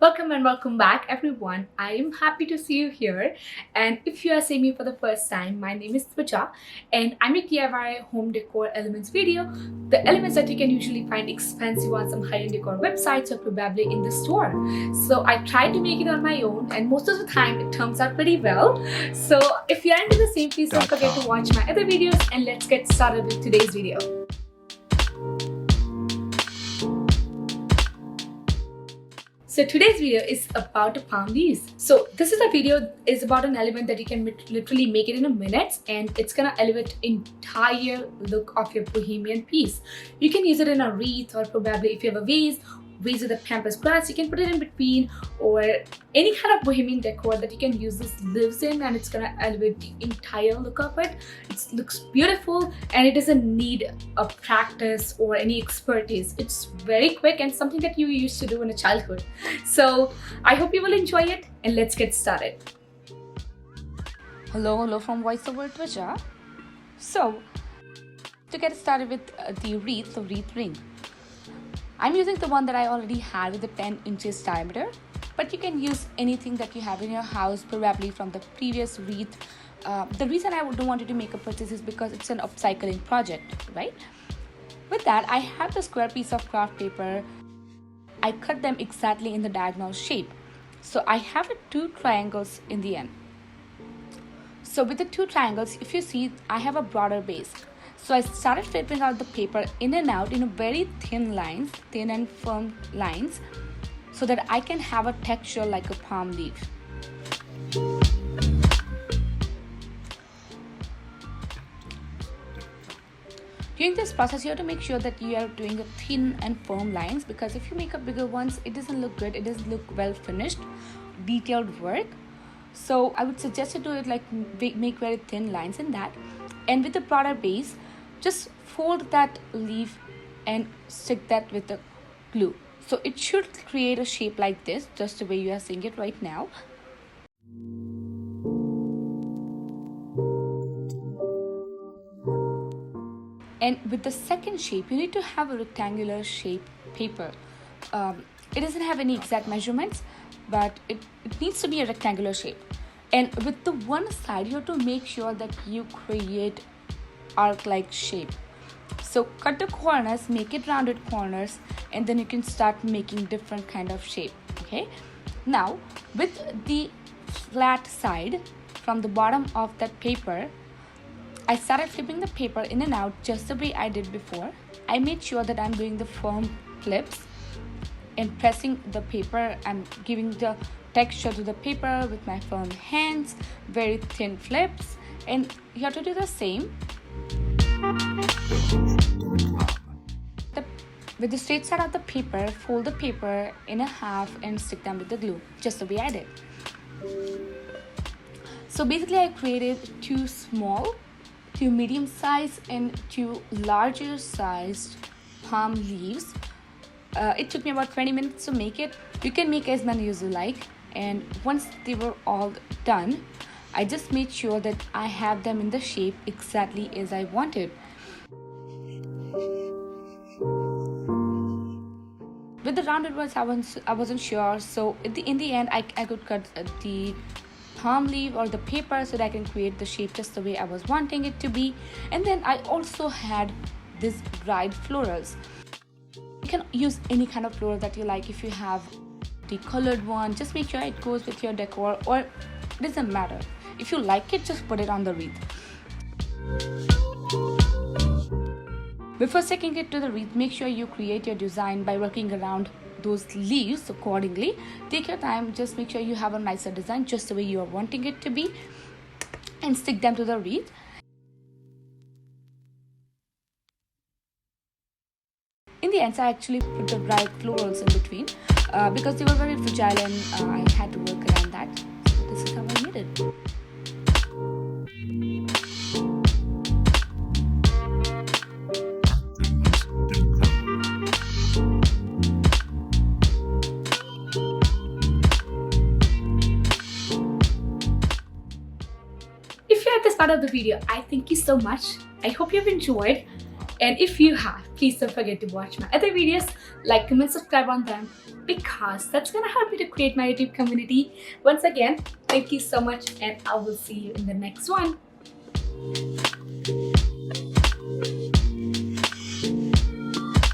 Welcome and welcome back everyone. I am happy to see you here, and if you are seeing me for the first time, my name is Twicha and I make DIY home decor elements video, the elements that you can usually find expensive on some high-end decor websites or probably in the store. So I tried to make it on my own and most of the time it turns out pretty well. So if you're into the same, please don't forget to watch my other videos and let's get started with today's video. So today's video is about the palm leaves. So this is a video is about an element that you can literally make it in a minute, and it's gonna elevate entire look of your bohemian piece. You can use it in a wreath, or probably if you have a vase with a pampas grass, you can put it in between, or any kind of bohemian decor that you can use this leaves in, and it's gonna elevate the entire look of it. It looks beautiful and it doesn't need a practice or any expertise. It's very quick and something that you used to do in a childhood. So I hope you will enjoy it, and let's get started. Hello from VoiceOver Twicha. So to get started with the wreath ring, I'm using the one that I already had with the 10 inches diameter, but you can use anything that you have in your house, probably from the previous wreath. The reason I don't want you to make a purchase is because it's an upcycling project, right? With that, I have the square piece of craft paper. I cut them exactly in the diagonal shape. So I have two triangles in the end. So with the two triangles, if you see, I have a broader base. So I started flipping out the paper in and out in a very thin and firm lines, so that I can have a texture like a palm leaf. During this process, you have to make sure that you are doing a thin and firm lines, because if you make a bigger ones, it doesn't look good. It doesn't look well finished, detailed work. So I would suggest you do it like make very thin lines in that. And with the broader base, just fold that leaf and stick that with the glue. So it should create a shape like this, just the way you are seeing it right now. And with the second shape, you need to have a rectangular shape paper. It doesn't have any exact measurements, but it needs to be a rectangular shape. And with the one side, you have to make sure that you create arc-like shape. So cut the corners, make it rounded corners, and then you can start making different kind of shape. Okay, now with the flat side from the bottom of that paper, I started flipping the paper in and out just the way I did before. I made sure that I'm doing the firm flips and pressing the paper. I'm giving the texture to the paper with my firm hands, very thin flips, and you have to do the same. With the straight side of the paper, fold the paper in a half and stick them with the glue, just the way I did. So basically I created two small, two medium size, and two larger sized palm leaves. It took me about 20 minutes to make it. You can make as many as you like, and once they were all done, I just made sure that I have them in the shape exactly as I wanted. With the rounded ones, I wasn't sure, so in the end I could cut the palm leaf or the paper so that I can create the shape just the way I was wanting it to be. And then I also had these dried florals. You can use any kind of floral that you like. If you have the colored one, just make sure it goes with your decor, or it doesn't matter. If you like it, just put it on the wreath. Before sticking it to the wreath, make sure you create your design by working around those leaves accordingly. Take your time, just make sure you have a nicer design just the way you are wanting it to be, and stick them to the wreath. In the end, I actually put the dried florals in between because they were very fragile, and I had to work around that. So this is how I made it. If you're at this part of the video, I thank you so much. I hope you've enjoyed. And if you have, please don't forget to watch my other videos, like, comment, subscribe on them, because that's gonna help me to create my YouTube community. Once again, thank you so much, and I will see you in the next one.